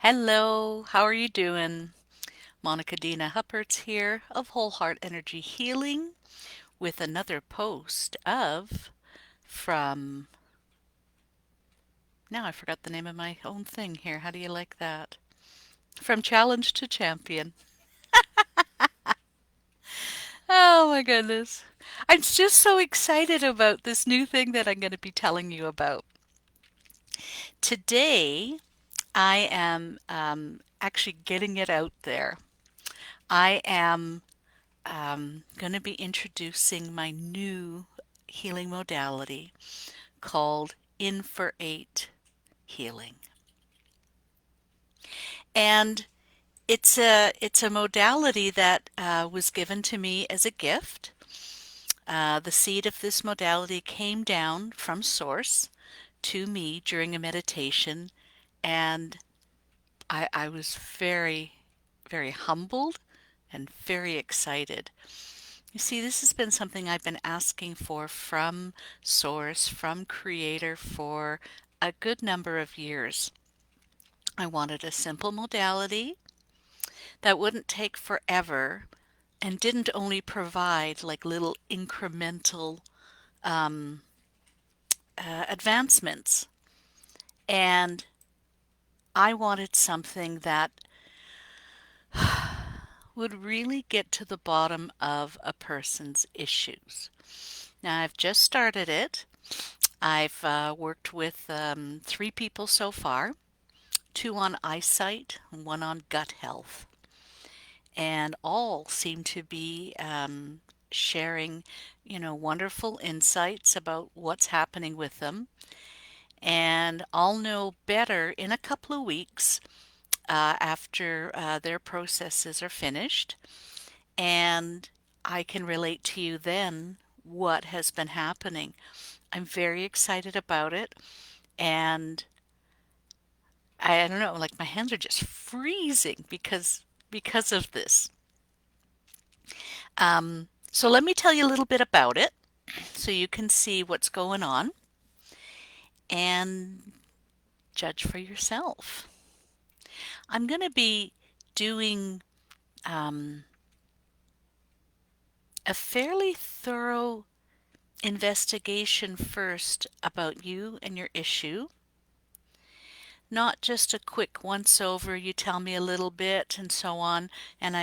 Hello, how are you doing? Monika Dena Huppertz here of Whole Heart Energy Healing with another post of from now I forgot the name of my own thing here. How do you like that? From Challenge to Champion. Oh my goodness. I'm just so excited about this new thing that I'm going to be telling you about. Today, I am actually getting it out there. I am going to be introducing my new healing modality called In for Eight Healing. And it's a modality that was given to me as a gift. The seed of this modality came down from Source to me during a meditation, and I was very, very humbled and very excited. You see, this has been something I've been asking for from Source, from Creator for a good number of years. I wanted a simple modality that wouldn't take forever and didn't only provide like little incremental um, advancements. And I wanted something that would really get to the bottom of a person's issues. Now, I've just started it. I've worked with three people so far, two on eyesight, and one on gut health, and all seem to be sharing, wonderful insights about what's happening with them. And I'll know better in a couple of weeks after their processes are finished, and I can relate to you then what has been happening. I'm very excited about it, and I don't know, like my hands are just freezing because of this. So let me tell you a little bit about it so you can see what's going on and judge for yourself. I'm going to be doing um, a fairly thorough investigation first about you and your issue. Not just a quick once over, you tell me a little bit and so on, and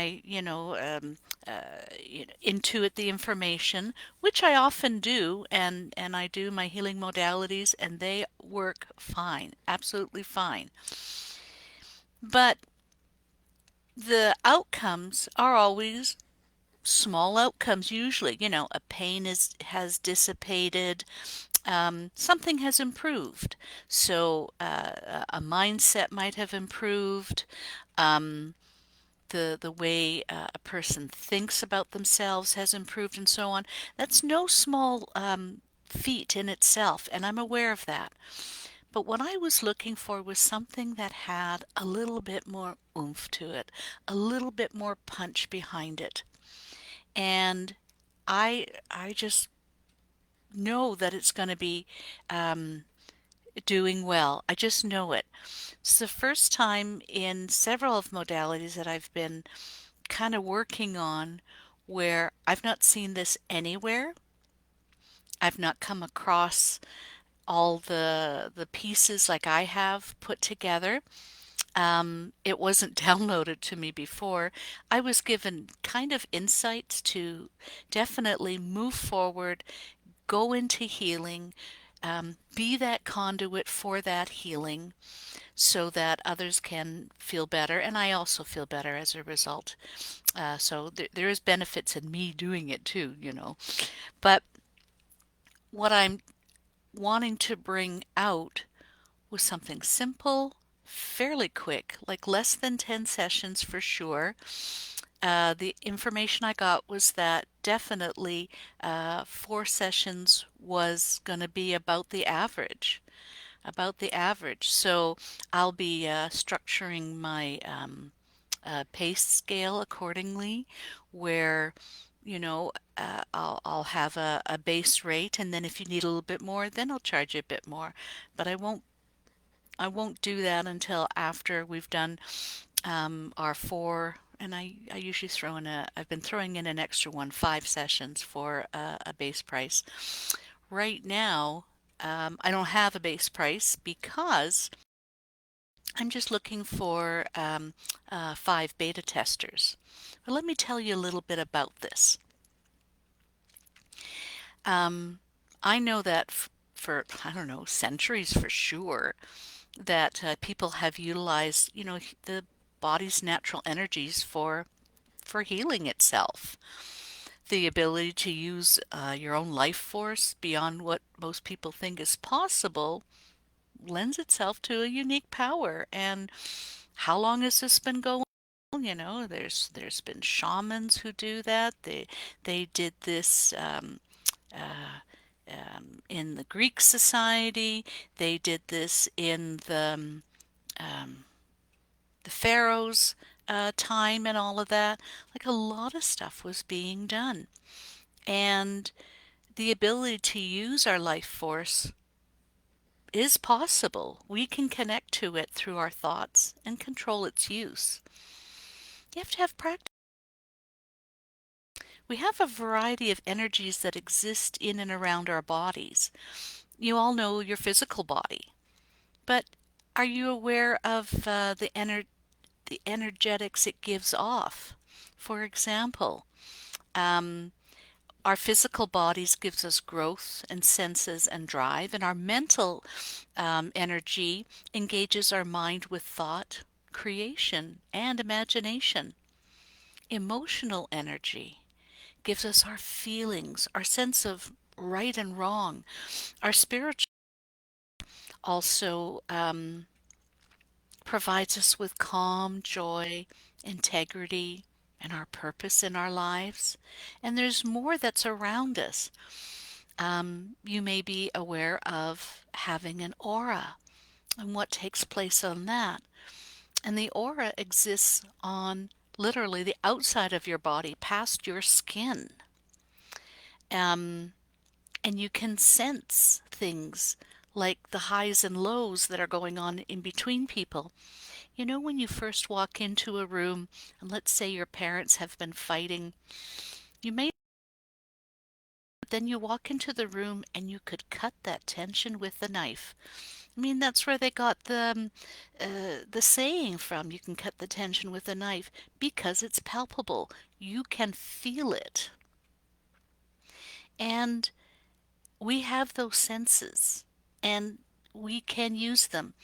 intuit the information, which I often do, and I do my healing modalities, and they work fine, absolutely fine. But the outcomes are always small outcomes usually. A pain has dissipated, something has improved. So a mindset might have improved. Um, the way a person thinks about themselves has improved, and so on. That's no small feat in itself, and I'm aware of that. But what I was looking for was something that had a little bit more oomph to it, a little bit more punch behind it. And I just know that it's going to be um, doing well. I just know it. It's the first time in several of modalities that I've been kind of working on where I've not seen this anywhere. I've not come across all the pieces like I have put together. It wasn't downloaded to me before. I was given kind of insights to definitely move forward, go into healing, be that conduit for that healing so that others can feel better, and I also feel better as a result. So there is benefits in me doing it too. But what I'm wanting to bring out was something simple, fairly quick, like less than 10 sessions for sure. The information I got was that definitely 4 sessions was going to be about the average. About the average. So I'll be structuring my pace scale accordingly, where I'll have a base rate, and then if you need a little bit more, then I'll charge you a bit more. But I won't I won't do that until after we've done our four, and I usually throw in I've been throwing in an extra one, 5 sessions for a base price. Right now, I don't have a base price because I'm just looking for 5 beta testers. But let me tell you a little bit about this. Um, I know that for, I don't know, centuries for sure, that people have utilized, the body's natural energies for healing itself. The ability to use your own life force beyond what most people think is possible lends itself to a unique power. And how long has this been going on? There's been shamans who do that. They did this uh, in the Greek society. They did this in um, the pharaohs' time and all of that. Like a lot of stuff was being done. And the ability to use our life force is possible. We can connect to it through our thoughts and control its use. You have to have practice. We have a variety of energies that exist in and around our bodies. You all know your physical body, but are you aware of the energetics it gives off? For example, um, our physical bodies gives us growth and senses and drive, and our mental energy engages our mind with thought, creation, and imagination. Emotional energy gives us our feelings, our sense of right and wrong. Our spiritual also provides us with calm, joy, integrity, and our purpose in our lives. And there's more that's around us. You may be aware of having an aura and what takes place on that. And the aura exists on literally the outside of your body, past your skin. Um, and you can sense things like the highs and lows that are going on in between people. When you first walk into a room, and let's say your parents have been fighting, you may then you walk into the room and you could cut that tension with a knife. I mean, that's where they got the saying from. You can cut the tension with a knife because it's palpable. You can feel it, and we have those senses, and we can use them.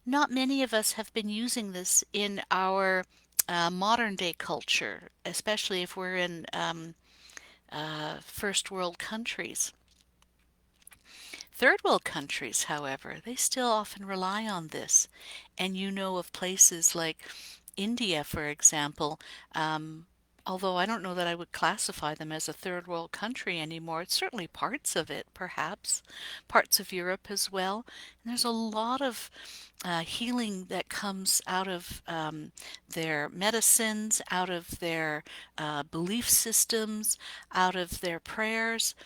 Not many of us have been using this in our modern day culture, especially if we're in first world countries. Third world countries, however, they still often rely on this. And you know of places like India, for example, although I don't know that I would classify them as a third world country anymore. It's certainly parts of it, perhaps, parts of Europe as well. And there's a lot of healing that comes out of their medicines, out of their belief systems, out of their prayers.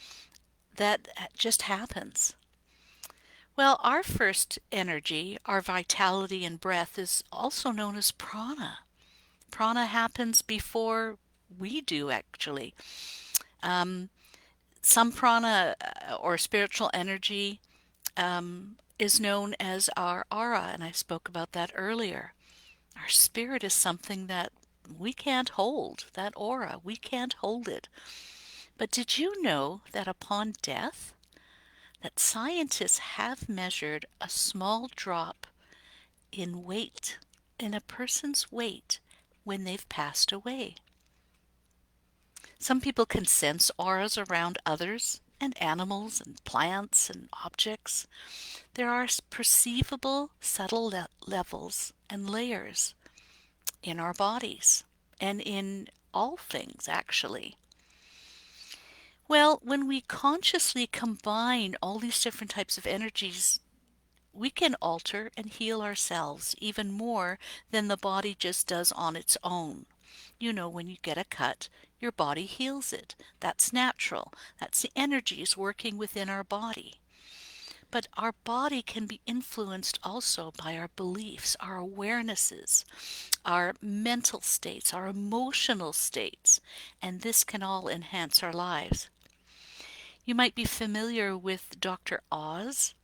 That just happens. Well, our first energy, our vitality and breath, is also known as prana. Prana happens before we do, actually. Um, some prana or spiritual energy is known as our aura, and I spoke about that earlier. Our spirit is something that we can't hold, that aura, we can't hold it. But did you know that upon death, that scientists have measured a small drop in weight, in a person's weight, when they've passed away? Some people can sense auras around others and animals and plants and objects. There are perceivable subtle levels and layers in our bodies and in all things, actually. Well, when we consciously combine all these different types of energies, we can alter and heal ourselves even more than the body just does on its own. When you get a cut, your body heals it. That's natural. That's the energies working within our body. But our body can be influenced also by our beliefs, our awarenesses, our mental states, our emotional states, and this can all enhance our lives. You might be familiar with Dr. Oz,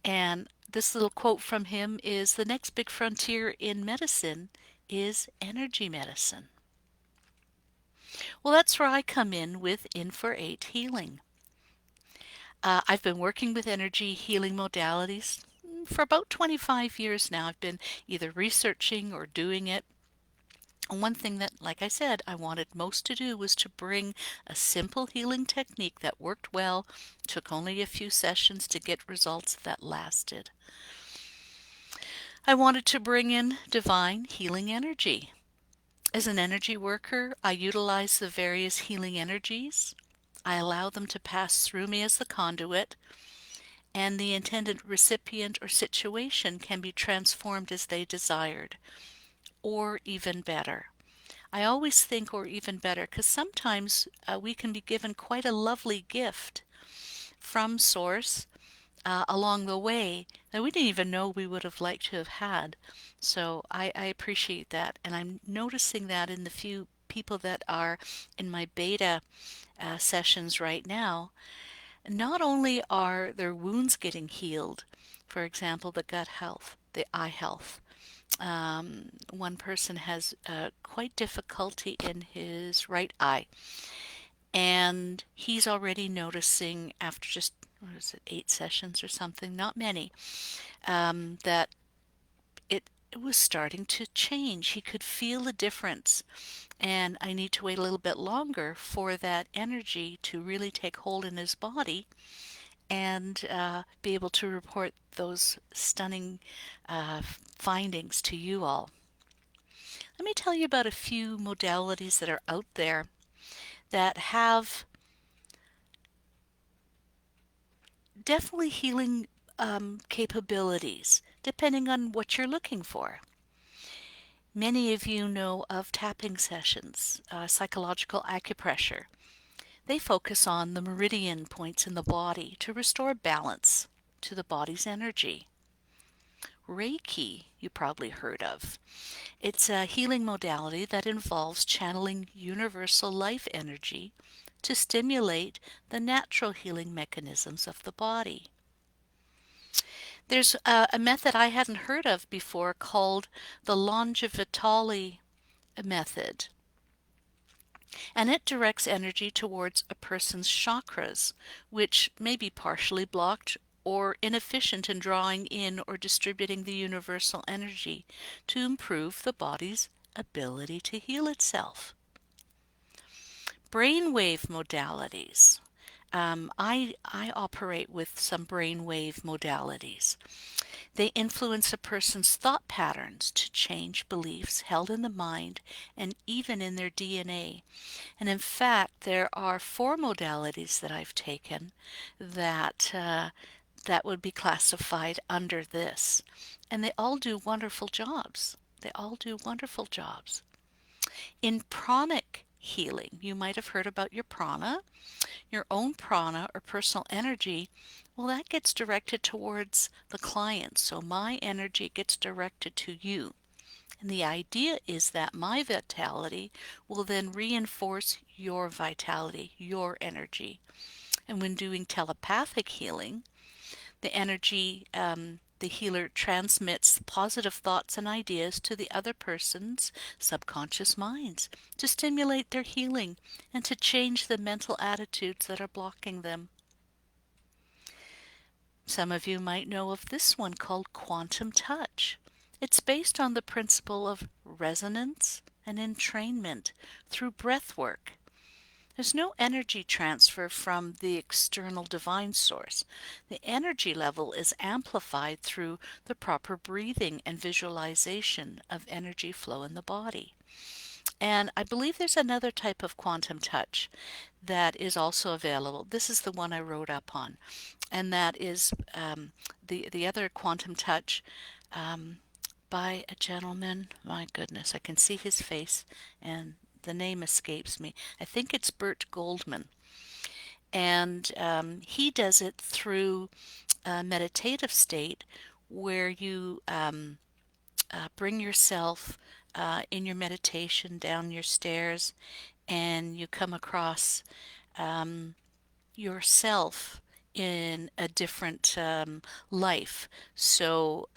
and this little quote from him is, "The next big frontier in medicine is energy medicine." Well, that's where I come in with In for Eight Healing. I've been working with energy healing modalities for about 25 years now. I've been either researching or doing it. And one thing that, like I said, I wanted most to do was to bring a simple healing technique that worked well, took only a few sessions to get results that lasted. I wanted to bring in divine healing energy. As an energy worker, I utilize the various healing energies. I allow them to pass through me as the conduit, and the intended recipient or situation can be transformed as they desired, or even better. I always think or even better because sometimes we can be given quite a lovely gift from Source along the way that we didn't even know we would have liked to have had. So I appreciate that, and I'm noticing that in the few people that are in my beta sessions right now. Not only are their wounds getting healed, for example, the gut health, the eye health. One person has quite difficulty in his right eye, and he's already noticing after just, what is it, 8 sessions or something, not many, that it was starting to change. He could feel a difference, and I need to wait a little bit longer for that energy to really take hold in his body and be able to report those stunning findings to you all. Let me tell you about a few modalities that are out there that have definitely healing capabilities, depending on what you're looking for. Many of you know of tapping sessions, psychological acupressure. They focus on the meridian points in the body to restore balance to the body's energy. Reiki, you probably heard of. It's a healing modality that involves channeling universal life energy to stimulate the natural healing mechanisms of the body. There's a method I hadn't heard of before called the Longevitali method, and it directs energy towards a person's chakras, which may be partially blocked or inefficient in drawing in or distributing the universal energy to improve the body's ability to heal itself. Brainwave modalities. I operate with some brainwave modalities. They influence a person's thought patterns to change beliefs held in the mind and even in their DNA. And in fact, there are 4 modalities that I've taken that that would be classified under this. And they all do wonderful jobs. They all do wonderful jobs. In pranic healing, you might have heard about your prana. Your own prana or personal energy, well, that gets directed towards the client. So my energy gets directed to you. And the idea is that my vitality will then reinforce your vitality, your energy. And when doing telepathic healing, the energy, the healer transmits positive thoughts and ideas to the other person's subconscious minds to stimulate their healing and to change the mental attitudes that are blocking them. Some of you might know of this one called quantum touch. It's based on the principle of resonance and entrainment through breath work. There's no energy transfer from the external divine source. The energy level is amplified through the proper breathing and visualization of energy flow in the body. And I believe there's another type of quantum touch that is also available. This is the one I wrote up on, and that is the other quantum touch by a gentleman. My goodness, I can see his face, and the name escapes me. I think it's Bert Goldman, and he does it through a meditative state where you bring yourself in your meditation down your stairs and you come across um, yourself in a different life. So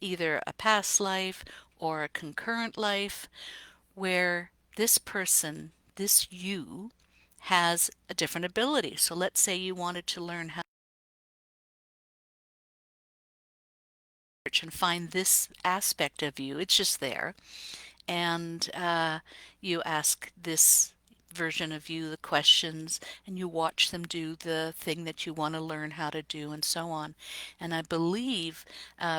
either a past life or a concurrent life where this person, this you, has a different ability. So let's say you wanted to learn how to search and find this aspect of you. It's just there. And you ask this version of you the questions and you watch them do the thing that you want to learn how to do and so on. And I believe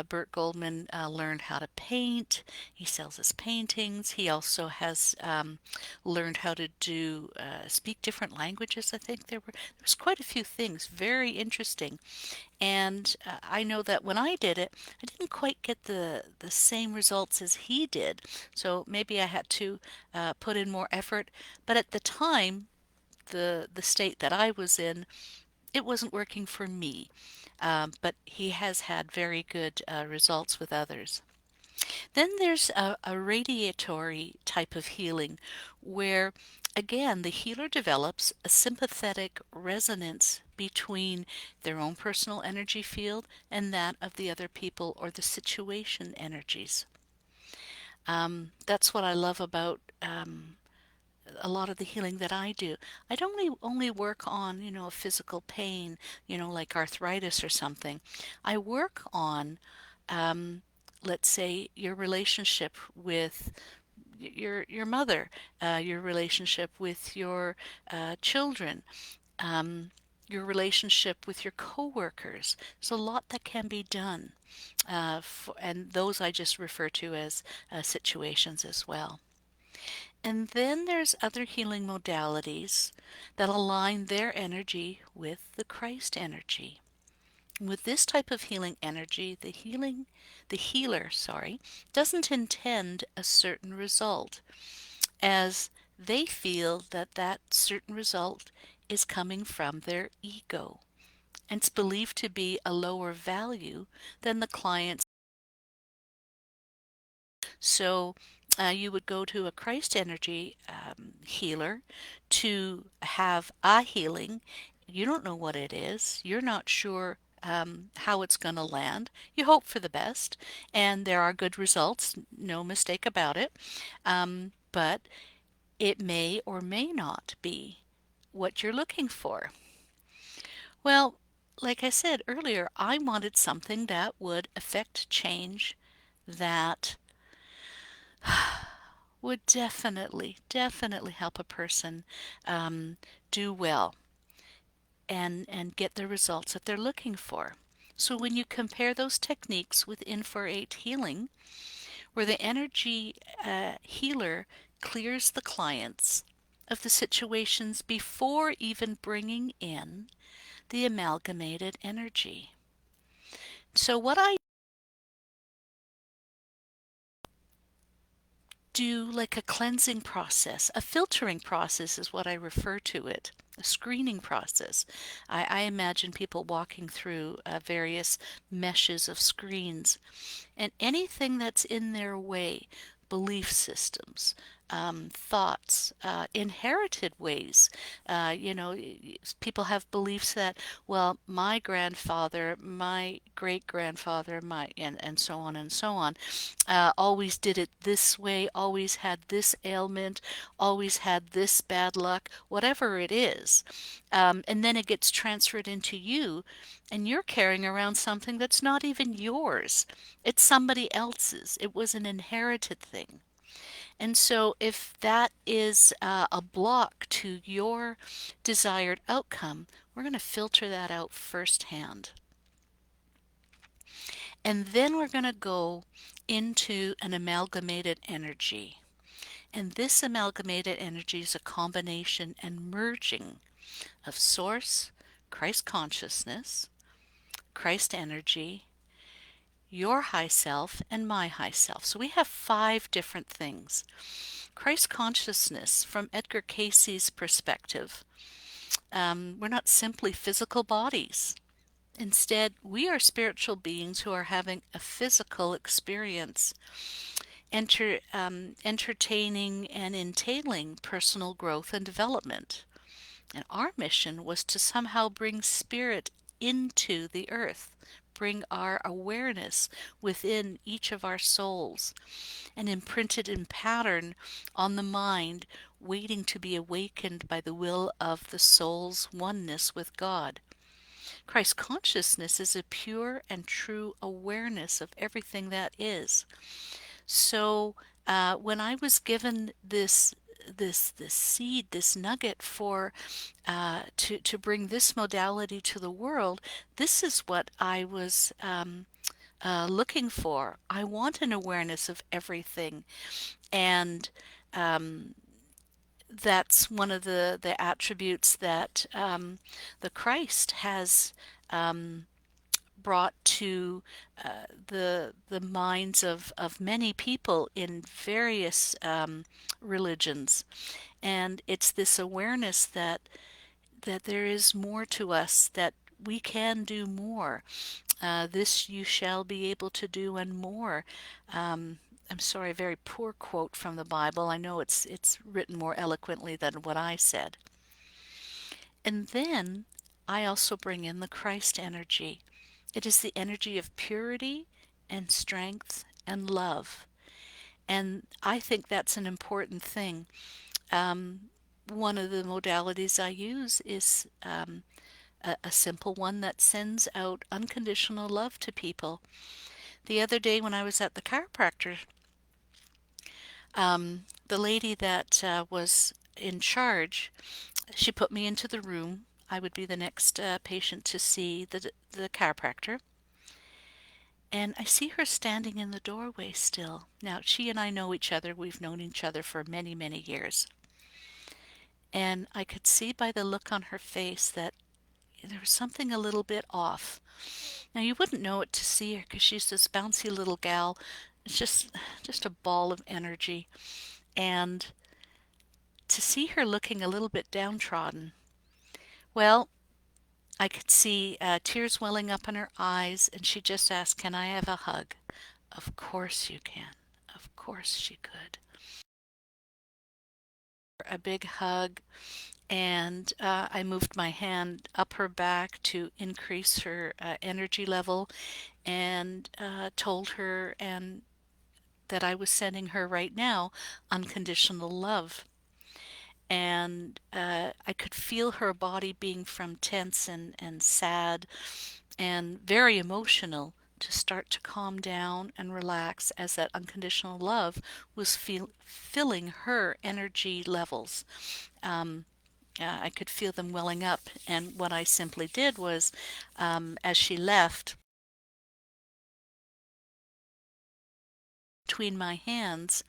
Bert Goldman learned how to paint. He sells his paintings. He also has learned how to do speak different languages. I think there was quite a few things very interesting. And I know that when I did it, I didn't quite get the same results as he did. So maybe I had to put in more effort. But at the time, the state that I was in, it wasn't working for me. But he has had very good results with others. Then there's a radiatory type of healing where, again, the healer develops a sympathetic resonance between their own personal energy field and that of the other people or the situation energies. That's what I love about a lot of the healing that I do. I don't only work on, a physical pain, like arthritis or something. I work on, um, let's say, your relationship with your mother, your relationship with your children, um, your relationship with your coworkers. There's a lot that can be done, and those I just refer to as situations as well. And then there's other healing modalities that align their energy with the Christ energy. With this type of healing energy, the healer, doesn't intend a certain result, as they feel that that certain result is coming from their ego, and it's believed to be a lower value than the client's. So you would go to a Christ energy healer to have a healing. You don't know what it is. You're not sure how it's going to land. You hope for the best, and there are good results, no mistake about it. But it may or may not be what you're looking for. Well, like I said earlier, I wanted something that would affect change that would definitely help a person do well and get the results that they're looking for. So when you compare those techniques with infrared healing, where the energy healer clears the clients of the situations before even bringing in the amalgamated energy. So what I do, like a cleansing process, a filtering process is what I refer to it, a screening process. I imagine people walking through various meshes of screens, and anything that's in their way, belief systems, thoughts, inherited ways. People have beliefs that, well, my grandfather, my great grandfather, and so on and so on, always did it this way, always had this ailment, always had this bad luck, whatever it is. And then it gets transferred into you, and you're carrying around something that's not even yours. It's somebody else's. It was an inherited thing. And so, if that is a block to your desired outcome, we're going to filter that out firsthand. And then we're going to go into an amalgamated energy. And this amalgamated energy is a combination and merging of Source, Christ consciousness, Christ energy, your high self, and my high self. So we have 5 different things. Christ consciousness, from Edgar Cayce's perspective, we're not simply physical bodies. Instead, we are spiritual beings who are having a physical experience, entertaining and entailing personal growth and development. And our mission was to somehow bring spirit into the earth, bring our awareness within each of our souls, and imprint it in pattern on the mind, waiting to be awakened by the will of the soul's oneness with God. Christ consciousness is a pure and true awareness of everything that is. So when I was given this seed, this nugget for to bring this modality to the world, this is what I was looking for. I want an awareness of everything, and um, that's one of the attributes that the Christ has brought to the minds of many people in various religions. And it's this awareness that there is more to us, that we can do more. This you shall be able to do and more. I'm sorry, a very poor quote from the Bible. I know it's written more eloquently than what I said. And then I also bring in the Christ energy. It is the energy of purity and strength and love. And I think that's an important thing. Um, One of the modalities I use is a simple one that sends out unconditional love to people. The other day when I was at the chiropractor, the lady that was in charge, she put me into the room. I would be the next patient to see the chiropractor. And I see her standing in the doorway still. Now, she and I know each other. We've known each other for many, many years. And I could see by the look on her face that there was something a little bit off. Now, you wouldn't know it to see her because she's this bouncy little gal. It's just a ball of energy. And to see her looking a little bit downtrodden, well, I could see tears welling up in her eyes, and she just asked, "Can I have a hug?" Of course you can. Of course she could. A big hug, and I moved my hand up her back to increase her energy level, and told her and that I was sending her right now unconditional love. And I could feel her body being from tense and sad and very emotional to start to calm down and relax as that unconditional love was filling her energy levels. Um, I could feel them welling up, and what I simply did was, as she left, between my hands,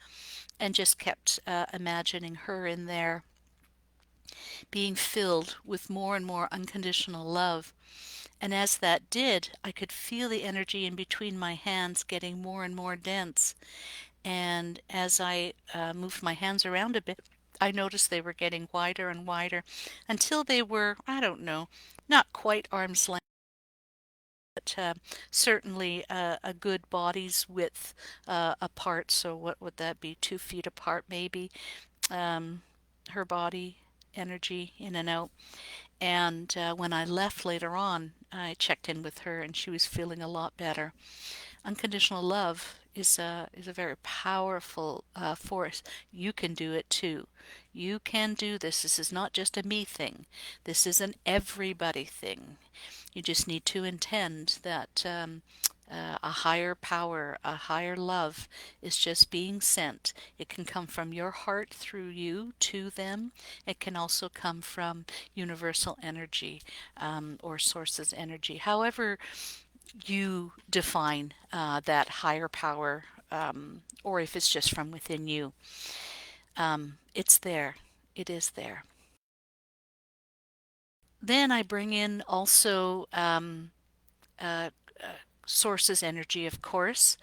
and just kept imagining her in there being filled with more and more unconditional love. And as that did, I could feel the energy in between my hands getting more and more dense. And as I moved my hands around a bit, I noticed they were getting wider and wider until they were, I don't know, not quite arm's length, but certainly a good body's width apart. So what would that be? 2 feet apart, maybe. Um, Her body energy in and out. And when I left later on, I checked in with her, and she was feeling a lot better. Unconditional love is a very powerful force. You can do it too. You can do this. This is not just a me thing. This is an everybody thing. You just need to intend that a higher power, a higher love is just being sent. It can come from your heart through you to them. It can also come from universal energy or sources energy. However you define that higher power, or if it's just from within you, it's there. It is there. Then I bring in also uh, sources energy, of course,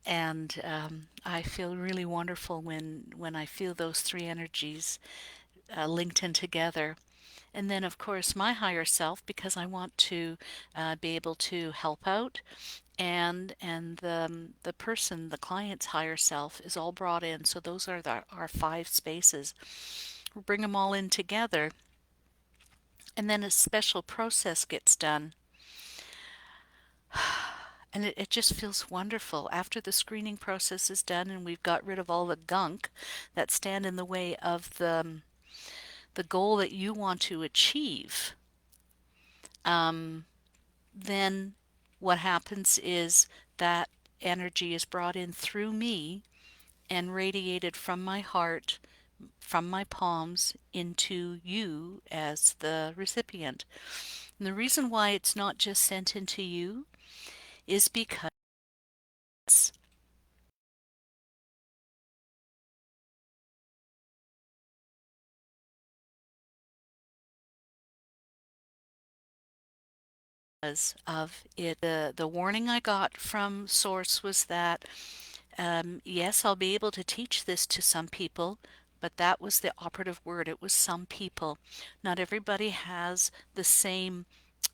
and I feel really wonderful when I feel those three energies linked in together. And then, of course, my higher self, because I want to be able to help out, and the person, the client's higher self, is all brought in. So those are our five spaces. We bring them all in together, and then a special process gets done. And it just feels wonderful after the screening process is done and we've got rid of all the gunk that stand in the way of the goal that you want to achieve. Um, then what happens is that energy is brought in through me and radiated from my heart, from my palms into you as the recipient. And the reason why it's not just sent into you is because of it. The warning I got from Source was that yes, I'll be able to teach this to some people, but that was the operative word. It was some people. Not everybody has the same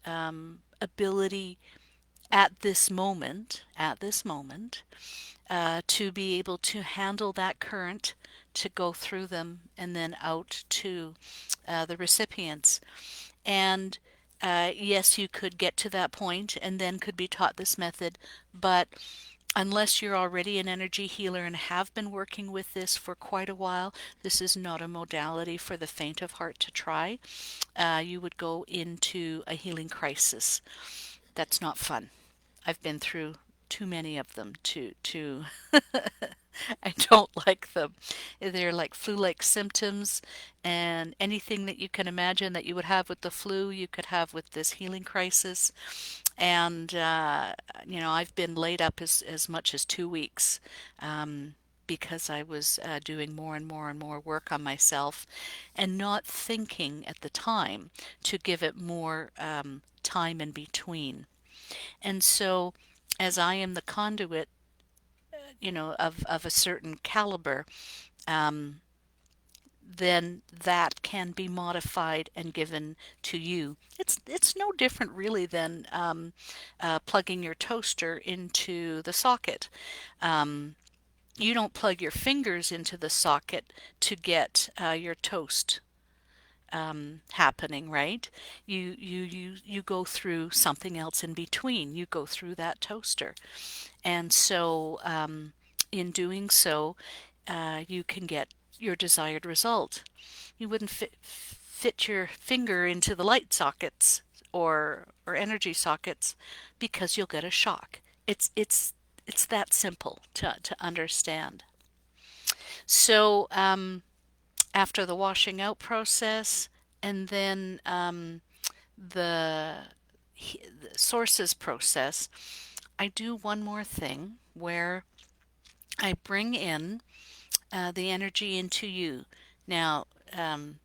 ability at this moment, to be able to handle that current, to go through them and then out to the recipients. And yes, you could get to that point and then could be taught this method, but unless you're already an energy healer and have been working with this for quite a while, this is not a modality for the faint of heart to try. You would go into a healing crisis. That's not fun. I've been through too many of them to I don't like them. They're like flu-like symptoms, and anything that you can imagine that you would have with the flu, you could have with this healing crisis. And I've been laid up as much as 2 weeks, because I was doing more and more and more work on myself and not thinking at the time to give it more time in between. And so, as I am the conduit, of a certain caliber, um, then that can be modified and given to you. It's no different really than plugging your toaster into the socket. Um, you don't plug your fingers into the socket to get your toast happening, right? You go through something else in between. You go through that toaster. And so, in doing so, you can get your desired result. You wouldn't fit your finger into the light sockets or energy sockets because you'll get a shock. It's that simple to understand. So, after the washing out process, and then the, the sources process, I do one more thing where I bring in the energy into you. Now,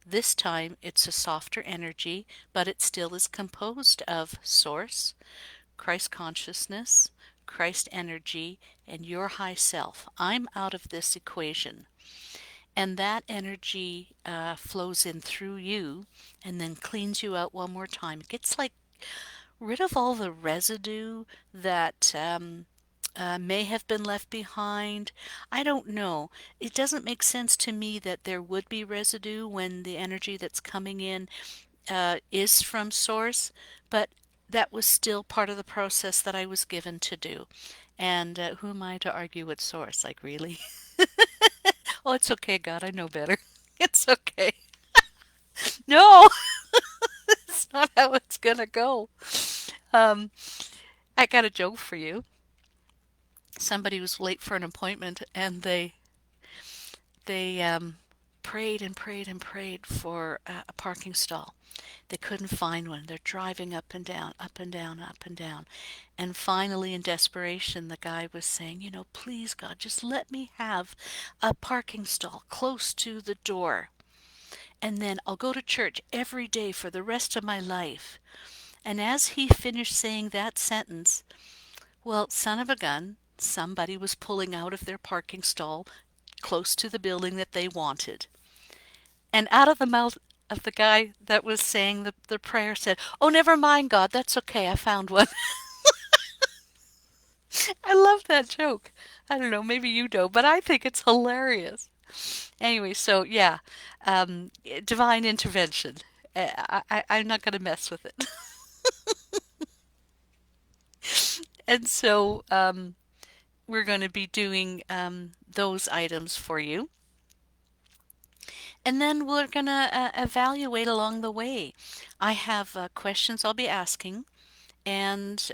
this time it's a softer energy, but it still is composed of Source, Christ consciousness, Christ energy, and your high self. I'm out of this equation. And that energy flows in through you and then cleans you out one more time. It gets like rid of all the residue that may have been left behind. I don't know. It doesn't make sense to me that there would be residue when the energy that's coming in is from source, but that was still part of the process that I was given to do. And who am I to argue with source? Like, really? Oh, it's okay, God, I know better. It's okay. No, it's not how it's gonna go. Um, I got a joke for you. Somebody was late for an appointment and they prayed and prayed and prayed for a parking stall. They couldn't find one. They're driving up and down, up and down, up and down. And finally, in desperation, the guy was saying, please, God, just let me have a parking stall close to the door. And then I'll go to church every day for the rest of my life. And as he finished saying that sentence, well, son of a gun, somebody was pulling out of their parking stall close to the building that they wanted. And out of the mouth of the guy that was saying the prayer said, "Oh, never mind, God, that's okay. I found one." I love that joke. I don't know, maybe you don't, but I think it's hilarious. Anyway, so yeah, divine intervention. I'm not going to mess with it. And so we're going to be doing those items for you. And then we're going to evaluate along the way. I have questions I'll be asking, and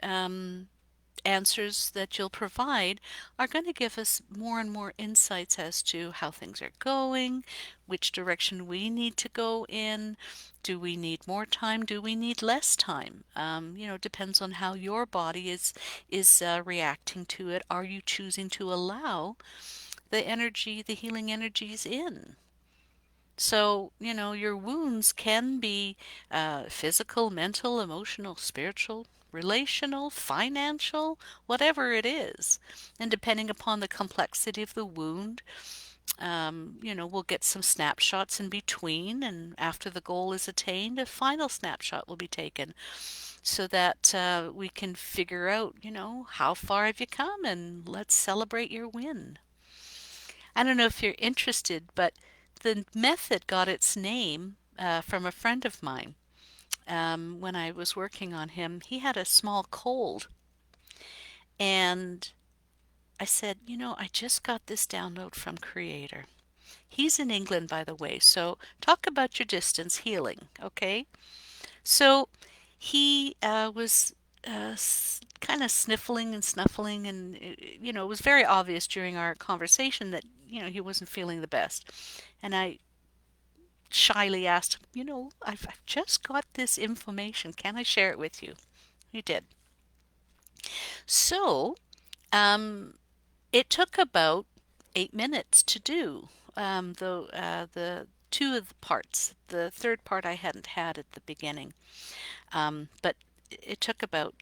answers that you'll provide are going to give us more and more insights as to how things are going, which direction we need to go in. Do we need more time? Do we need less time? Depends on how your body is reacting to it. Are you choosing to allow the energy, the healing energies in? So, your wounds can be physical, mental, emotional, spiritual, relational, financial, whatever it is. And depending upon the complexity of the wound, we'll get some snapshots in between. And after the goal is attained, a final snapshot will be taken so that we can figure out, how far have you come and let's celebrate your win. I don't know if you're interested, but the method got its name from a friend of mine. When I was working on him, he had a small cold. And I said, I just got this download from Creator. He's in England, by the way. So talk about your distance healing, okay? So he was kind of sniffling and snuffling, and it was very obvious during our conversation that he wasn't feeling the best. And I shyly asked him, I've just got this information. Can I share it with you? He did. So um, it took about 8 minutes to do the two of the parts. The third part I hadn't had at the beginning, but it took about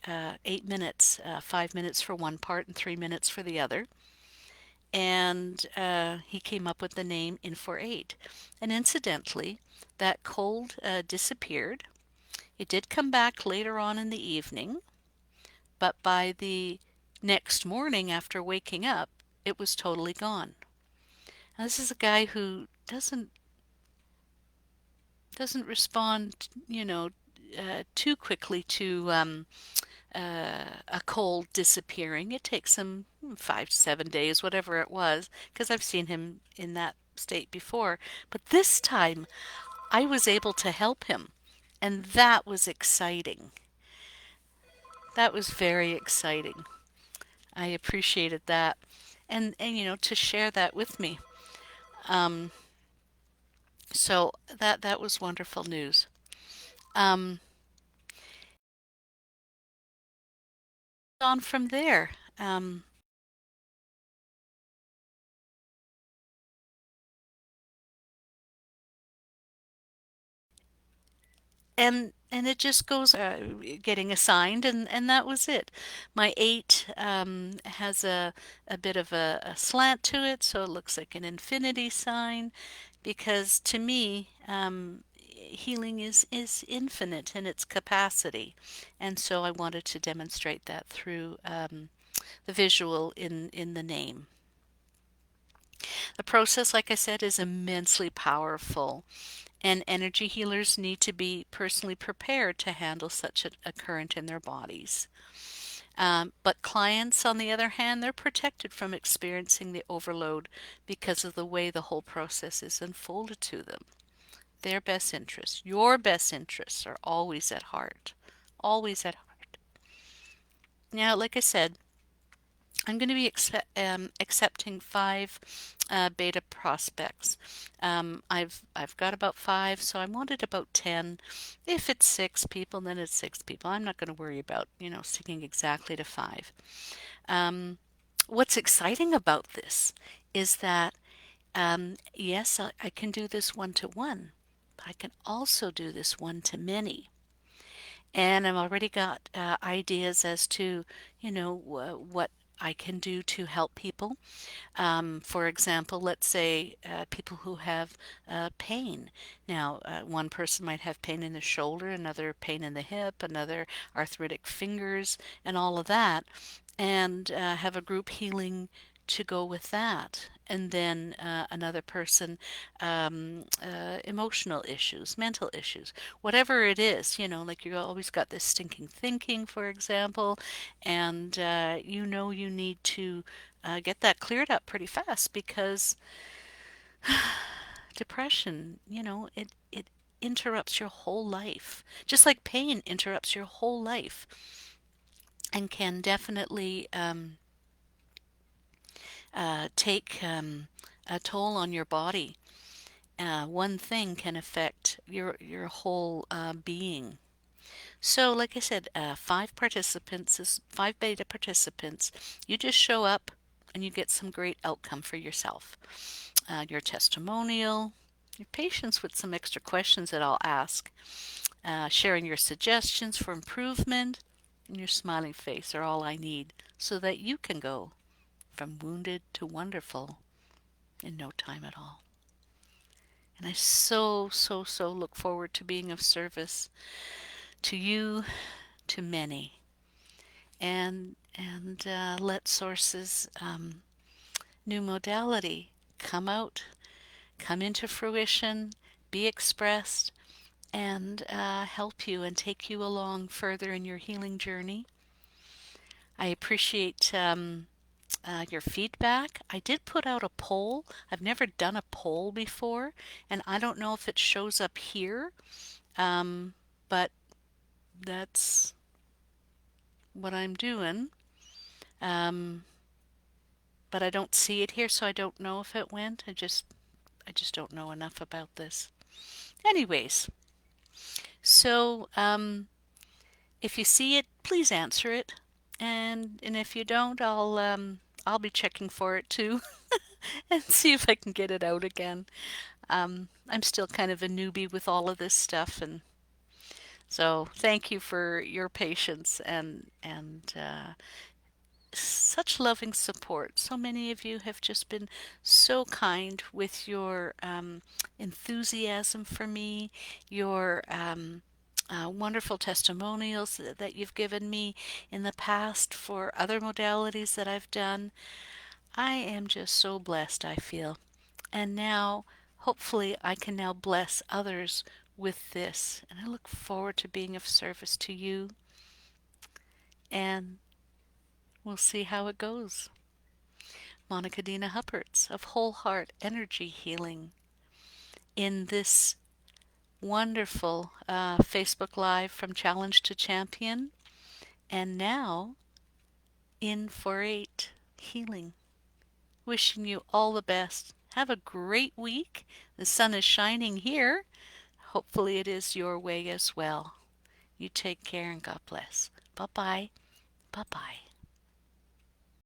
8 minutes, 5 minutes for one part and 3 minutes for the other. And he came up with the name In for Eight. And incidentally, that cold disappeared. It did come back later on in the evening, but by the next morning after waking up, it was totally gone. Now, this is a guy who doesn't respond, too quickly to a cold disappearing. It takes him 5 to 7 days, whatever it was, because I've seen him in that state before. But this time, I was able to help him, and that was exciting. That was very exciting. I appreciated that, and to share that with me. Um, so that was wonderful news. Um, on from there. Um, and it just goes getting assigned, and that was it. My eight has a bit of a slant to it, so it looks like an infinity sign, because to me healing is infinite in its capacity, and so I wanted to demonstrate that through the visual in the name. The process, like I said, is immensely powerful. And energy healers need to be personally prepared to handle such a current in their bodies. But clients, on the other hand, they're protected from experiencing the overload because of the way the whole process is unfolded to them. Their best interests, your best interests, are always at heart. Always at heart. Now, like I said, I'm going to be accepting five beta prospects. I've got about five, so I wanted about 10. If it's 6 people, then it's 6 people. I'm not going to worry about sticking exactly to five. Um, what's exciting about this is that yes, I can do this one to one, but I can also do this one to many. And I've already got ideas as to, what I can do to help people. For example, let's say people who have pain. Now, one person might have pain in the shoulder, another pain in the hip, another arthritic fingers, and all of that, and have a group healing to go with that. And then another person, emotional issues, mental issues, whatever it is, like you always got this stinking thinking, for example, and you need to get that cleared up pretty fast because depression, it interrupts your whole life, just like pain interrupts your whole life and can definitely take a toll on your body. One thing can affect your whole being. So, like I said, five beta participants. You just show up and you get some great outcome for yourself. Your testimonial, your patience with some extra questions that I'll ask, sharing your suggestions for improvement, and your smiling face are all I need so that you can go from wounded to wonderful in no time at all. And I so, so, so look forward to being of service to you, to many, and let Source's new modality come out, come into fruition, be expressed, and help you and take you along further in your healing journey. I appreciate your feedback. I did put out a poll. I've never done a poll before, and I don't know if it shows up here, but that's what I'm doing. Um, but I don't see it here, so I don't know if it went. I just don't know enough about this. Anyways, so if you see it, please answer it, and if you don't, I'll be checking for it too and see if I can get it out again. I'm still kind of a newbie with all of this stuff, and so thank you for your patience and such loving support. So many of you have just been so kind with your enthusiasm for me, your wonderful testimonials that you've given me in the past for other modalities that I've done. I am just so blessed, I feel. And now, hopefully, I can now bless others with this. And I look forward to being of service to you. And we'll see how it goes. Monika Dena Huppertz of Whole Heart Energy Healing in this wonderful Facebook Live from Challenge to Champion, and now in 4-8 Healing. Wishing you all the best. Have a great week. The sun is shining here. Hopefully it is your way as well. You take care and God bless. Bye-bye. Bye-bye.